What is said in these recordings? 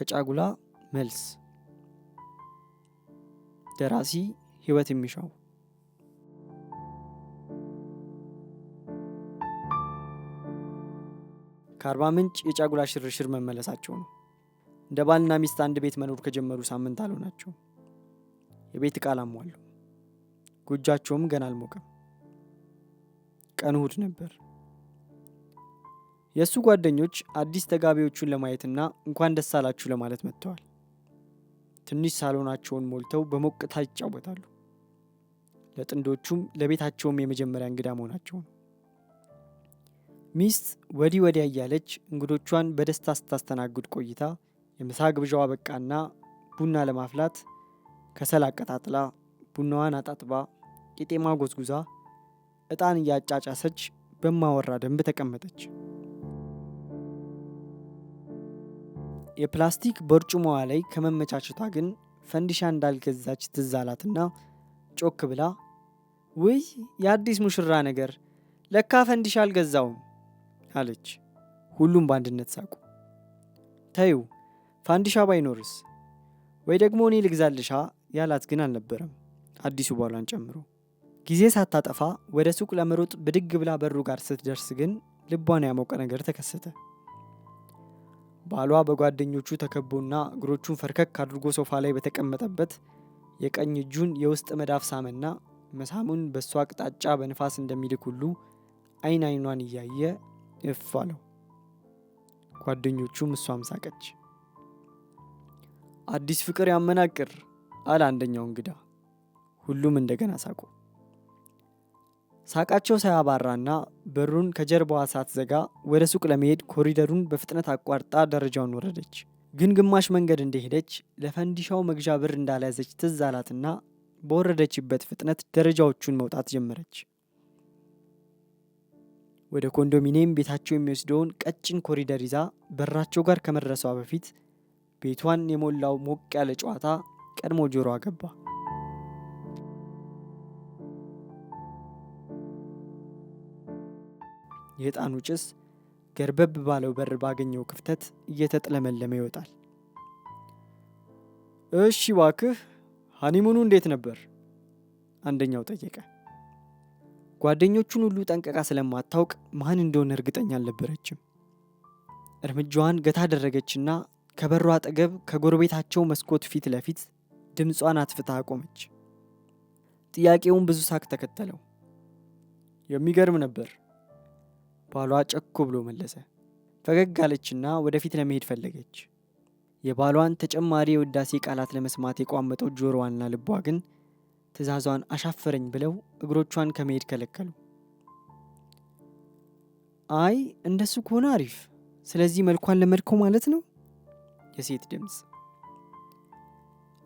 ከጫጉላ መልስ። ደራሲ ህይወት የሚሻው። ከአርባ ምንጭ የጫጉላ ሽርሽር መመለሳቸው ነው። እንደ ባልና ሚስት አንድ ቤት መኖር ከጀመሩ ሳምንት አልሆናቸው። የቤት ዕቃ አሟሉ። ጎጃቸውም ገና አልሞቀም። ቀኑ እሁድ ነበር። የእሱ ጓደኞች አዲስ ተጋቢዎቹን ለማየትና እንኳን ደስ አላችሁ ለማለት መጥተዋል። ትንሽ ሳሎናቸውን ሞልተው በሞቅታ ይጫወታሉ። ለጥንዶቹም ለቤታቸውም የመጀመሪያ እንግዳ መሆናቸው ነው። ሚስት ወዲህ ወዲያ እያለች እንግዶቿን በደስታ ስታስተናግድ ቆይታ የምሳ ግብዣዋ በቃና ቡና ለማፍላት ከሰል አቀጣጥላ ቡናዋን አጣጥባ ቄጤማ ጎዝጉዛ ዕጣን እያጫጫሰች በማወራ ደንብ ተቀመጠች። የፕላስቲክ በርጩማዋ ላይ ከመመቻቸቷ ግን ፈንዲሻ እንዳልገዛች ትዝ አላትና ጮክ ብላ ውይ የአዲስ ሙሽራ ነገር ለካ ፈንዲሻ አልገዛውም አለች። ሁሉም በአንድነት ሳቁ። ተይው ፋንዲሻ ባይኖርስ ወይ ደግሞ እኔ ልግዛልሻ ያላት ግን አልነበረም። አዲሱ ባሏን ጨምሮ ጊዜ ሳታጠፋ ወደ ሱቅ ለመሮጥ ብድግ ብላ በሩ ጋር ስትደርስ ግን ልቧን ያሞቀ ነገር ተከሰተ። ባሏ በጓደኞቹ ተከቦና እግሮቹን ፈርከክ አድርጎ ሶፋ ላይ በተቀመጠበት የቀኝ እጁን የውስጥ መዳፍ ሳመና መሳሙን በሷ አቅጣጫ በንፋስ እንደሚልክ ሁሉ አይን አይኗን እያየ እፍ አለው። ጓደኞቹም እሷም ሳቀች። አዲስ ፍቅር ያመናቅር አለ አንደኛው እንግዳ። ሁሉም እንደገና ሳቁ። ሳቃቸው ሳያባራና በሩን ከጀርባዋ ሳትዘጋ ወደ ሱቅ ለመሄድ ኮሪደሩን በፍጥነት አቋርጣ ደረጃውን ወረደች። ግን ግማሽ መንገድ እንደሄደች ለፈንዲሻው መግዣ ብር እንዳልያዘች ትዝ አላትና በወረደችበት ፍጥነት ደረጃዎቹን መውጣት ጀመረች። ወደ ኮንዶሚኒየም ቤታቸው የሚወስደውን ቀጭን ኮሪደር ይዛ በራቸው ጋር ከመድረሷ በፊት ቤቷን የሞላው ሞቅ ያለ ጨዋታ ቀድሞ ጆሮዋ ገባ። የዕጣኑ ጭስ ገርበብ ባለው በር ባገኘው ክፍተት እየተጥለመለመ ይወጣል። እሺ እባክህ ሃኒሙኑ እንዴት ነበር? አንደኛው ጠየቀ። ጓደኞቹን ሁሉ ጠንቀቃ ስለማታውቅ ማን እንደሆነ እርግጠኛ አልነበረችም። እርምጃዋን ገታ አደረገችና ከበሩ አጠገብ ከጎረቤታቸው መስኮት ፊት ለፊት ድምጿን አጥፍታ አቆመች። ጥያቄውን ብዙ ሳቅ ተከተለው። የሚገርም ነበር ባሏ ጨኮ ብሎ መለሰ። ፈገግ አለችና ወደፊት ለመሄድ ፈለገች። የባሏን ተጨማሪ የውዳሴ ቃላት ለመስማት የቋመጠው ጆሮዋና ልቧ ግን ትዕዛዟን አሻፈረኝ ብለው እግሮቿን ከመሄድ ከለከሉ። አይ እንደሱ ከሆነ አሪፍ፣ ስለዚህ መልኳን ለመድከው ማለት ነው። የሴት ድምፅ።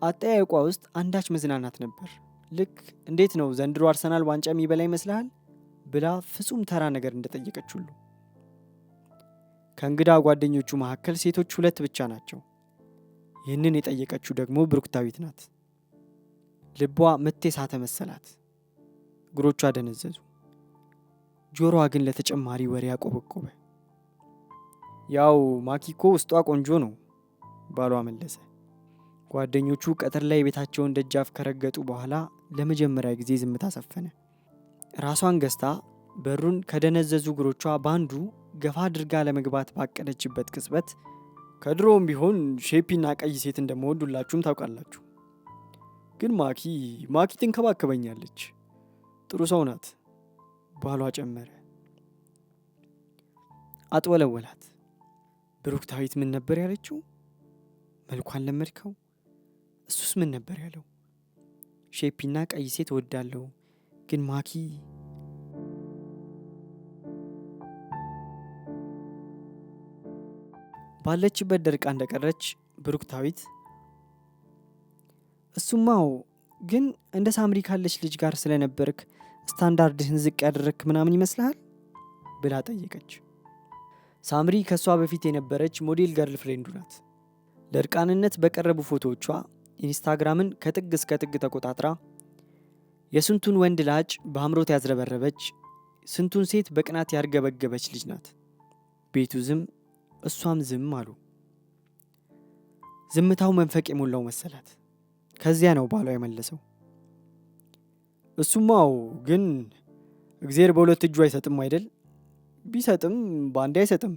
አጠያየቋ ውስጥ አንዳች መዝናናት ነበር። ልክ እንዴት ነው ዘንድሮ አርሰናል ዋንጫ የሚበላ ይመስልሃል ብላ ፍጹም ተራ ነገር እንደጠየቀች ሁሉ። ከእንግዳ ጓደኞቹ መካከል ሴቶች 2 ብቻ ናቸው። ይህንን የጠየቀችው ደግሞ ብሩክታዊት ናት። ልቧ ምት ሳተ መሰላት። እግሮቿ ደነዘዙ። ጆሮዋ ግን ለተጨማሪ ወሬ ያቆበቆበ። ያው ማኪኮ ውስጧ ቆንጆ ነው ባሏ መለሰ። ጓደኞቹ ቀትር ላይ ቤታቸውን ደጃፍ ከረገጡ በኋላ ለመጀመሪያ ጊዜ ዝምታ ሰፈነ። ራሷን ገዝታ በሩን ከደነዘዙ እግሮቿ ባንዱ ገፋ አድርጋ ለመግባት ባቀደችበት ቅጽበት ከድሮም ቢሆን ሼፒና ቀይ ሴት እንደምወድ ሁላችሁም ታውቃላችሁ። ግን ማኪ ትንከባከበኛለች፣ ጥሩ ሰው ናት ባሏ ጨመረ። አጥወለወላት። ብሩክታዊት ምን ነበር ያለችው? መልኳን ለመድከው? እሱስ ምን ነበር ያለው? ሼፒና ቀይ ሴት እወዳለሁ ግን ማኪ። ባለችበት ደርቃ እንደቀረች ብሩክታዊት እሱማው ግን እንደ ሳምሪ ካለች ልጅ ጋር ስለነበርክ ስታንዳርድህን ዝቅ ያደረክ ምናምን ይመስልሃል ብላ ጠየቀች። ሳምሪ ከሷ በፊት የነበረች ሞዴል ገርል ፍሬንዱ ናት። ለእርቃንነት በቀረቡ ፎቶዎቿ ኢንስታግራምን ከጥግ እስከ ጥግ ተቆጣጥራ የስንቱን ወንድ ላጭ በአምሮት ያዝረበረበች፣ ስንቱን ሴት በቅናት ያርገበገበች ልጅ ናት። ቤቱ ዝም፣ እሷም ዝም አሉ። ዝምታው መንፈቅ የሞላው መሰላት። ከዚያ ነው ባሏ የመለሰው። እሱማው ግን እግዜር በሁለት እጁ አይሰጥም አይደል? ቢሰጥም በአንዴ አይሰጥም።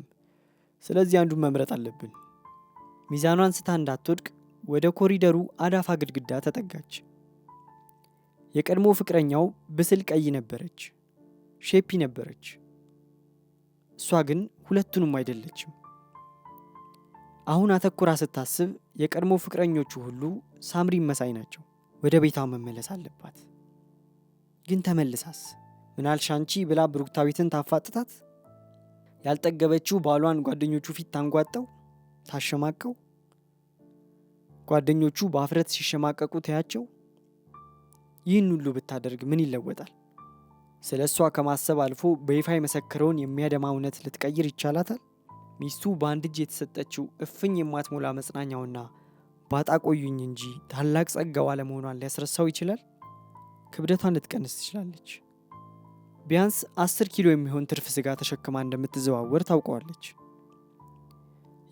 ስለዚህ አንዱን መምረጥ አለብን። ሚዛኗን ስታ እንዳትወድቅ ወደ ኮሪደሩ አዳፋ ግድግዳ ተጠጋች። የቀድሞ ፍቅረኛው ብስል ቀይ ነበረች፣ ሼፒ ነበረች። እሷ ግን ሁለቱንም አይደለችም። አሁን አተኩራ ስታስብ የቀድሞ ፍቅረኞቹ ሁሉ ሳምሪን መሳይ ናቸው። ወደ ቤቷ መመለስ አለባት። ግን ተመልሳስ ምናልሽ አንቺ ብላ ብሩክታዊትን ታፋጥታት? ያልጠገበችው ባሏን ጓደኞቹ ፊት ታንጓጠው ታሸማቀው? ጓደኞቹ በአፍረት ሲሸማቀቁ ታያቸው? ይህን ሁሉ ብታደርግ ምን ይለወጣል? ስለ እሷ ከማሰብ አልፎ በይፋ የመሰከረውን የሚያደማ እውነት ልትቀይር ይቻላታል? ሚስቱ በአንድ እጅ የተሰጠችው እፍኝ የማትሞላ መጽናኛውና ባጣ ቆዩኝ እንጂ ታላቅ ጸጋው አለመሆኗን ሊያስረሳው ይችላል? ክብደቷን ልትቀንስ ትችላለች። ቢያንስ 10 ኪሎ የሚሆን ትርፍ ስጋ ተሸክማ እንደምትዘዋወር ታውቀዋለች።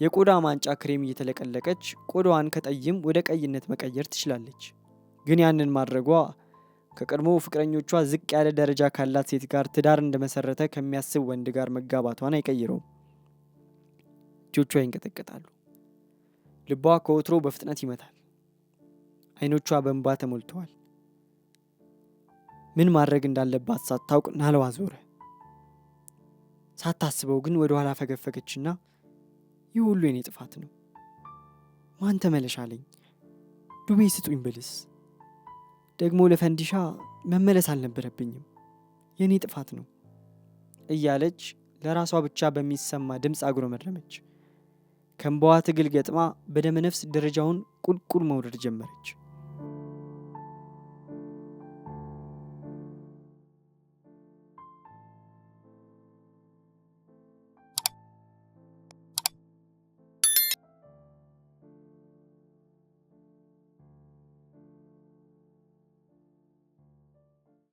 የቆዳ ማንጫ ክሬም እየተለቀለቀች ቆዳዋን ከጠይም ወደ ቀይነት መቀየር ትችላለች። ግን ያንን ማድረጓ ከቀድሞ ፍቅረኞቿ ዝቅ ያለ ደረጃ ካላት ሴት ጋር ትዳር እንደመሰረተ ከሚያስብ ወንድ ጋር መጋባቷን አይቀይረውም። እጆቿ ይንቀጠቀጣሉ። ልቧ ከወትሮ በፍጥነት ይመታል። አይኖቿ በእንባ ተሞልተዋል። ምን ማድረግ እንዳለባት ሳታውቅ ናለዋ ዞረ። ሳታስበው ግን ወደ ኋላ ፈገፈገችና ይህ ሁሉ የኔ ጥፋት ነው። ማን ተመለሻለኝ? ዱቤ ስጡኝ ብልስ? ደግሞ ለፈንዲሻ መመለስ አልነበረብኝም። የኔ ጥፋት ነው እያለች ለራሷ ብቻ በሚሰማ ድምፅ አጉረመረመች። ከእንባዋ ትግል ገጥማ በደመነፍስ ደረጃውን ቁልቁል መውረድ ጀመረች።